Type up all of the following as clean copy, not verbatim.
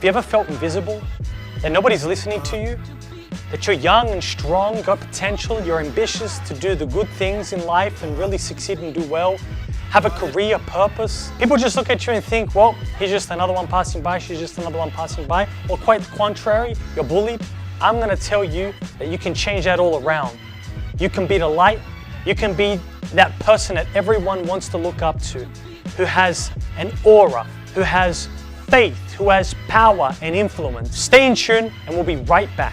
Have you ever felt invisible? That nobody's listening to you? That you're young and strong, got potential, you're ambitious to do the good things in life and really succeed and do well, have a career, purpose? People just look at you and think, well, he's just another one passing by, she's just another one passing by. Or quite the contrary, you're bullied. I'm gonna tell you that you can change that all around. You can be the light, you can be that person that everyone wants to look up to, who has an aura, who has faith, who has power and influence. Stay in tune and we'll be right back.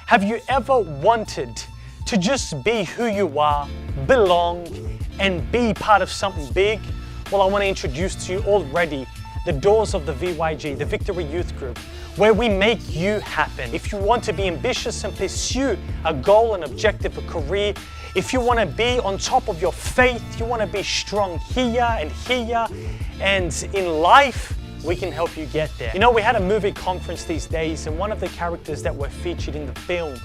Have you ever wanted to just be who you are, belong, and be part of something big? Well, I want to introduce to you already the doors of the VYG, the Victory Youth Group, where we make you happen. If you want to be ambitious and pursue a goal, an objective, a career, if you want to be on top of your faith, you want to be strong here and in life, we can help you get there. You know, we had a movie conference these days, and one of the characters that were featured in the film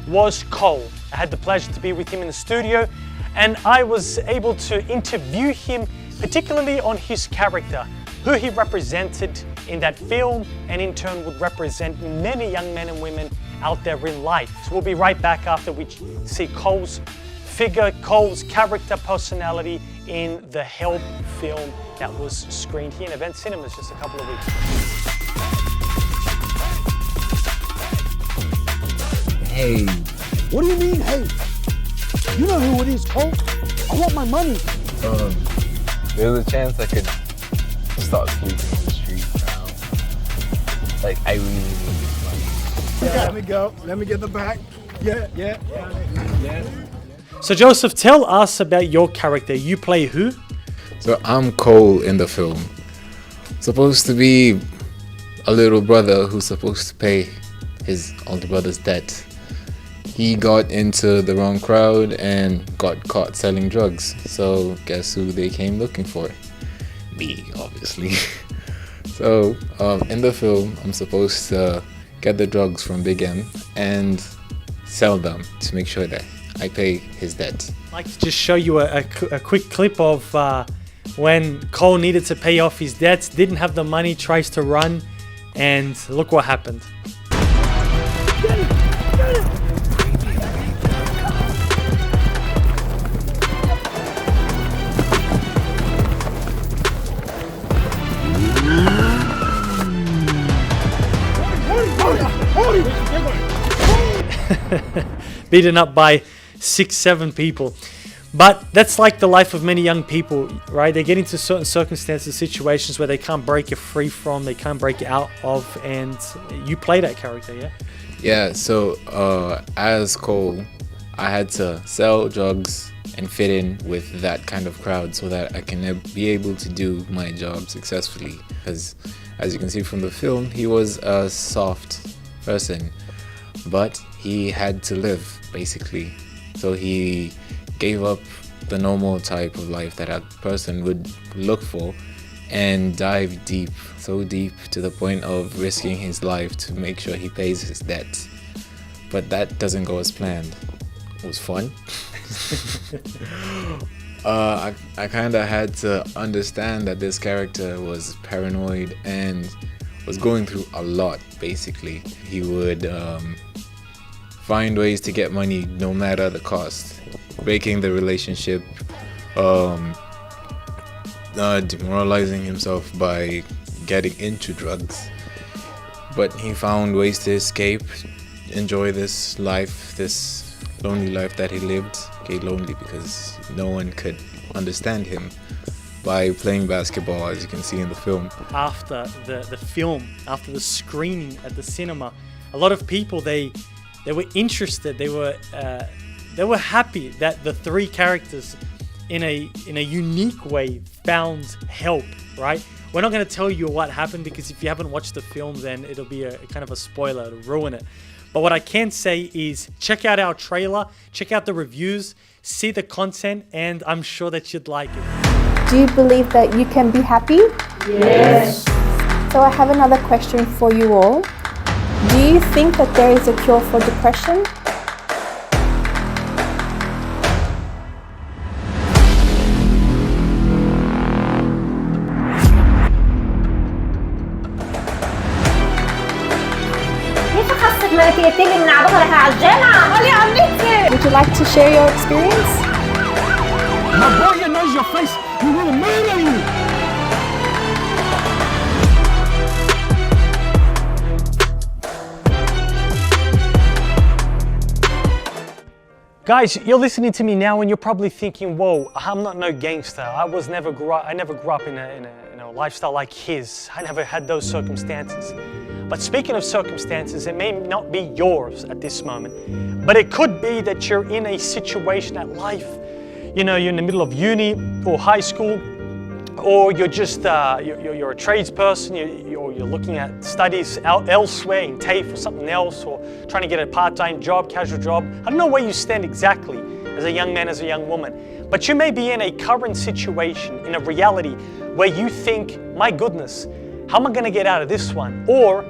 was Cole. I had the pleasure to be with him in the studio, and I was able to interview him particularly on his character, who he represented in that film, and in turn would represent many young men and women out there in life. So we'll be right back after we see Cole's figure, Cole's character, personality in the Help film that was screened here in Event Cinemas just a couple of weeks ago. Hey. What do you mean, hey? You know who it is, Cole. I want my money. There's a chance I could start sleeping in the street now. Like, I really need this money. Let me go. Let me get the bag. Yeah. So Joseph, tell us about your character. You play who? So I'm Cole in the film. Supposed to be a little brother who's supposed to pay his older brother's debt. He got into the wrong crowd and got caught selling drugs. So guess who they came looking for? Me, obviously. So in the film, I'm supposed to get the drugs from Big M and sell them to make sure that I pay his debt. I'd like to just show you a quick clip of when Cole needed to pay off his debts, didn't have the money, tries to run, and look what happened. Beaten up by 6-7 people. But that's like the life of many young people, right? They get into certain circumstances, situations where they can't break it free from, they can't break it out of, and you play that character, yeah? Yeah, so as Cole, I had to sell drugs and fit in with that kind of crowd so that I can be able to do my job successfully. Because as you can see from the film, he was a soft person, but he had to live, basically. So he gave up the normal type of life that a person would look for and dive deep, so deep to the point of risking his life to make sure he pays his debt. But that doesn't go as planned. It was fun. I kind of had to understand that this character was paranoid and was going through a lot, basically. He would find ways to get money no matter the cost, breaking the relationship, demoralizing himself by getting into drugs. But he found ways to escape, enjoy this life, this lonely life that he lived. Okay, lonely because no one could understand him, by playing basketball, as you can see in the film. After the film, after the screening at the cinema, a lot of people, they were interested, they were happy that the three characters in a unique way found help, right? We're not going to tell you what happened, because if you haven't watched the film, then it'll be a kind of a spoiler, it'll ruin it. But what I can say is check out our trailer, check out the reviews, see the content, and I'm sure that you'd like it. Do you believe that you can be happy? Yes. So I have another question for you all. Do you think that there is a cure for depression? كيف خصك ما قلتي لي من عبقرك على الجامعة؟ قولي عمتي. Would you like to share your experience? My boy knows your face. He will murder you. Guys, you're listening to me now and you're probably thinking, whoa, I'm not no gangster. I never grew up in a lifestyle like his. I never had those circumstances. But speaking of circumstances, it may not be yours at this moment, but it could be that you're in a situation at life. You know, you're in the middle of uni or high school, or you're just you're a tradesperson, you're looking at studies elsewhere in TAFE or something else, or trying to get a part-time job, casual job. I don't know where you stand exactly as a young man, as a young woman, but you may be in a current situation, in a reality where you think, my goodness, how am I going to get out of this one? Or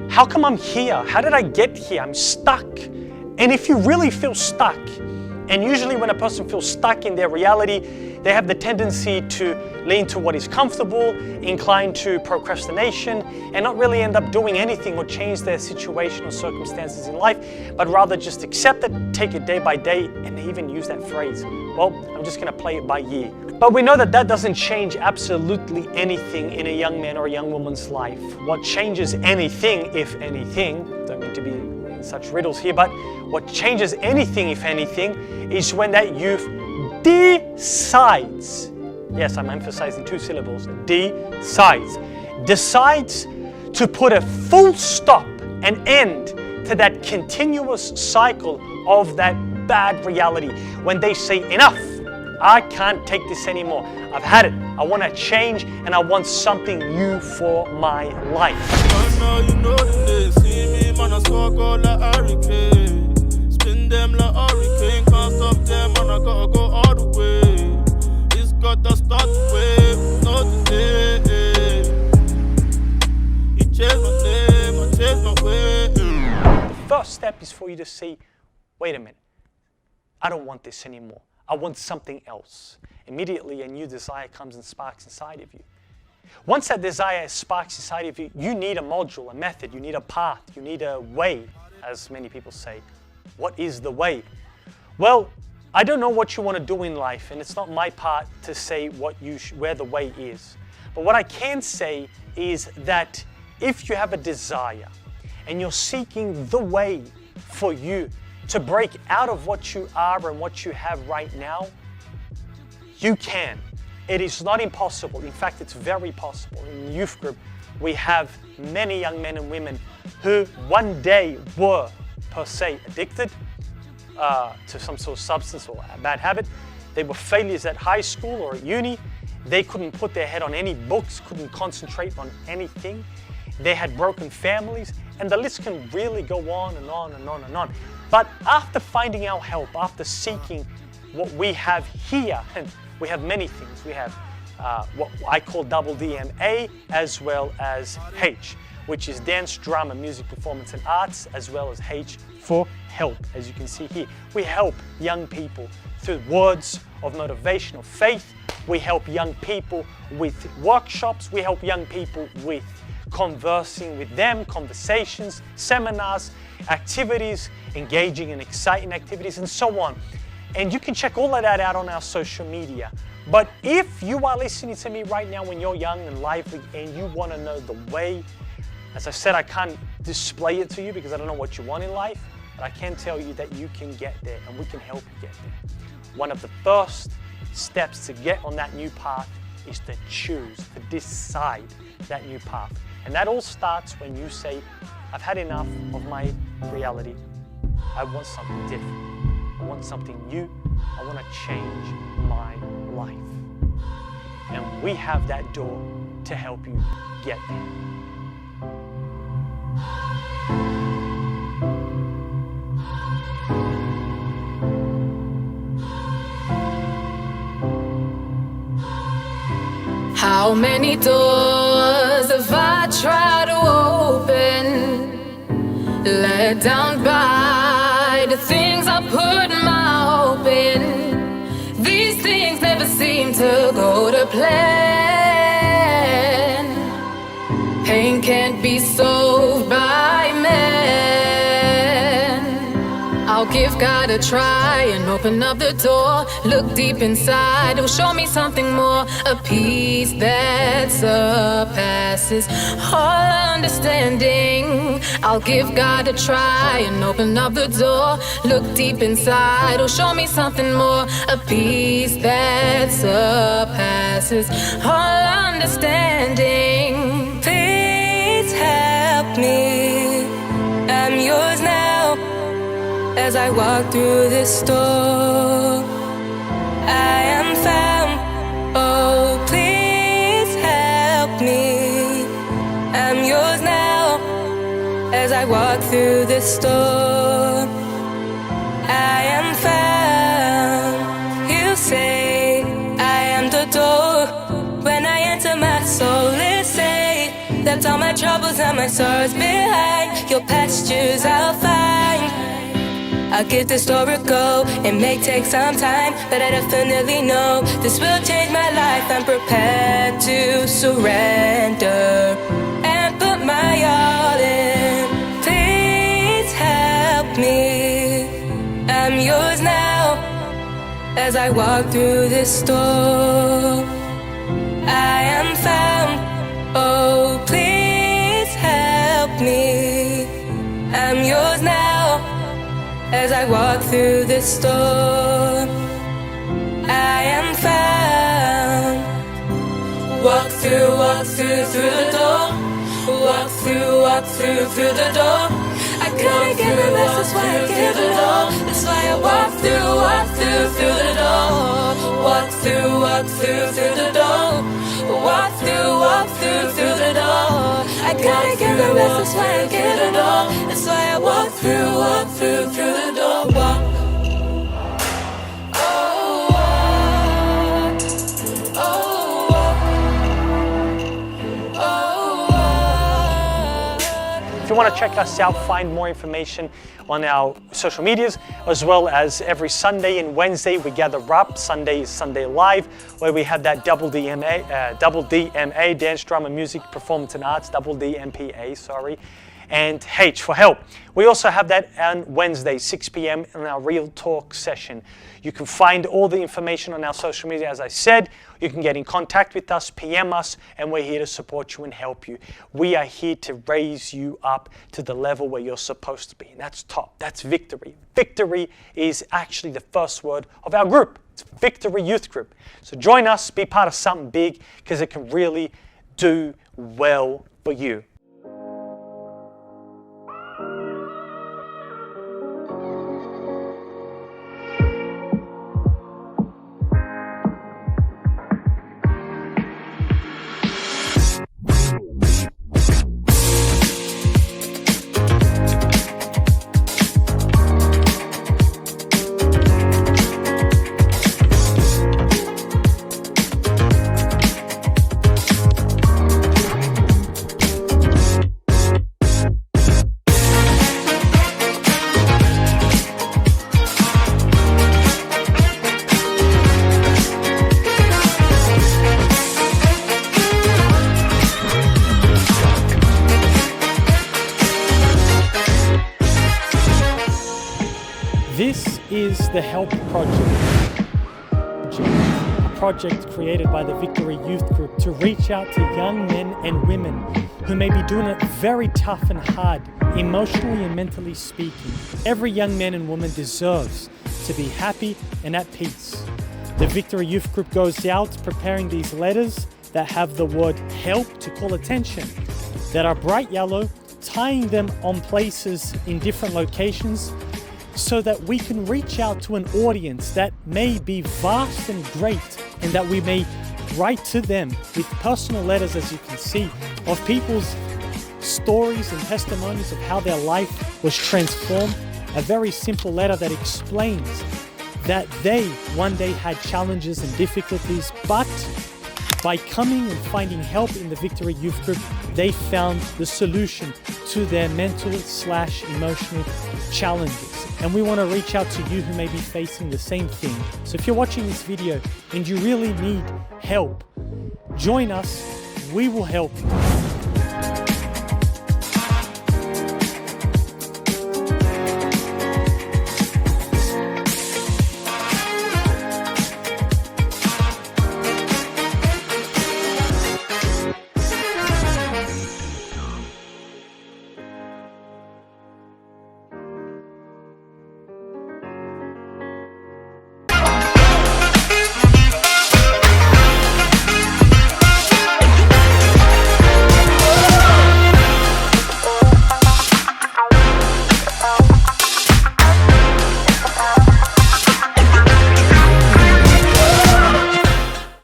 how come I'm here? How did I get here? I'm stuck. And if you really feel stuck, and usually when a person feels stuck in their reality, they have the tendency to lean to what is comfortable, inclined to procrastination, and not really end up doing anything or change their situation or circumstances in life, but rather just accept it, take it day by day, and they even use that phrase, well, I'm just gonna play it by ear. But we know that that doesn't change absolutely anything in a young man or a young woman's life. What changes anything, if anything, don't mean to be in such riddles here, but what changes anything, if anything, is when that youth decides, yes, I'm emphasizing two syllables, decides to put a full stop and end to that continuous cycle of that bad reality. When they say, enough, I can't take this anymore. I've had it. I want to change and I want something new for my life. You know this. See me, man, I score goal like hurricane. Spin them like hurricane. Can't stop them, man, I gotta go all the way. It's gotta start the way, not today. He changed my name, I changed my way. The first step is for you to say, wait a minute, I don't want this anymore. I want something else. Immediately a new desire comes and sparks inside of you. Once that desire sparks inside of you, you need a module, a method, you need a path, you need a way, as many people say. What is the way? Well, I don't know what you want to do in life, and it's not my part to say where the way is. But what I can say is that if you have a desire and you're seeking the way for you to break out of what you are and what you have right now, you can. It is not impossible. In fact, it's very possible. In the youth group, we have many young men and women who one day were, per se, addicted to some sort of substance or a bad habit. They were failures at high school or at uni. They couldn't put their head on any books, couldn't concentrate on anything. They had broken families, and the list can really go on and on and on and on. But after finding our help, after seeking what we have here, and we have many things. We have what I call double DMA, as well as H, which is dance, drama, music, performance, and arts, as well as H for help, as you can see here. We help young people through words of motivation, of faith. We help young people with workshops. We help young people with conversing with them, conversations, seminars, activities, engaging in exciting activities, and so on. And you can check all of that out on our social media. But if you are listening to me right now when you're young and lively and you want to know the way, as I said, I can't display it to you because I don't know what you want in life, but I can tell you that you can get there and we can help you get there. One of the first steps to get on that new path is to choose, to decide that new path. And that all starts when you say, I've had enough of my reality. I want something different. I want something new. I want to change my life. And we have that door to help you get there. How many doors let down by the things I put my hope in. These things never seem to go to plan. Pain can't be solved by man. I'll give God a try and open up the door. Look deep inside, it'll show me something more. A peace that surpasses all understanding. I'll give God a try and open up the door. Look deep inside, it'll show me something more. A peace that surpasses all understanding. Please help me, I'm yours now. As I walk through this door, I am found. Oh, please help me, I'm yours now. As I walk through this door, I am found. You say I am the door. When I enter my soul, it say left all my troubles and my sorrows behind. Your pastures I'll find. I'll give this story a go. It may take some time, but I definitely know this will change my life. I'm prepared to surrender and put my all in. Please help me, I'm yours now. As I walk through this door, I am found. Oh, please help me, I'm yours now. As I walk through this door, I am found. Walk through the door. Walk through the door. I couldn't get the best, that's why I gave it all. That's why I walk through the door. Walk through the door. Walk through the door. I couldn't get the best, that's why I gave it all. That's why I walk through the door. Walk. If you want to check us out, find more information on our social medias, as well as every Sunday and Wednesday we gather up. Sunday is Sunday Live, where we have that double DMA, Dance, Drama, Music, Performance and Arts, double DMPA, sorry, and H for help. We also have that on Wednesday, 6 p.m. in our Real Talk session. You can find all the information on our social media, as I said. You can get in contact with us, PM us, and we're here to support you and help you. We are here to raise you up to the level where you're supposed to be, and that's top. That's victory. Victory is actually the first word of our group. It's Victory Youth Group. So join us, be part of something big, because it can really do well for you. This is the Help Project, a project created by the Victory Youth Group to reach out to young men and women who may be doing it very tough and hard, emotionally and mentally speaking. Every young man and woman deserves to be happy and at peace. The Victory Youth Group goes out preparing these letters that have the word help to call attention, that are bright yellow, tying them on places in different locations so that we can reach out to an audience that may be vast and great, and that we may write to them with personal letters, as you can see, of people's stories and testimonies of how their life was transformed. A very simple letter that explains that they one day had challenges and difficulties, but By coming and finding help in the Victory Youth Group, they found the solution to their mental/emotional challenges. And we want to reach out to you who may be facing the same thing. So if you're watching this video and you really need help, join us. We will help you.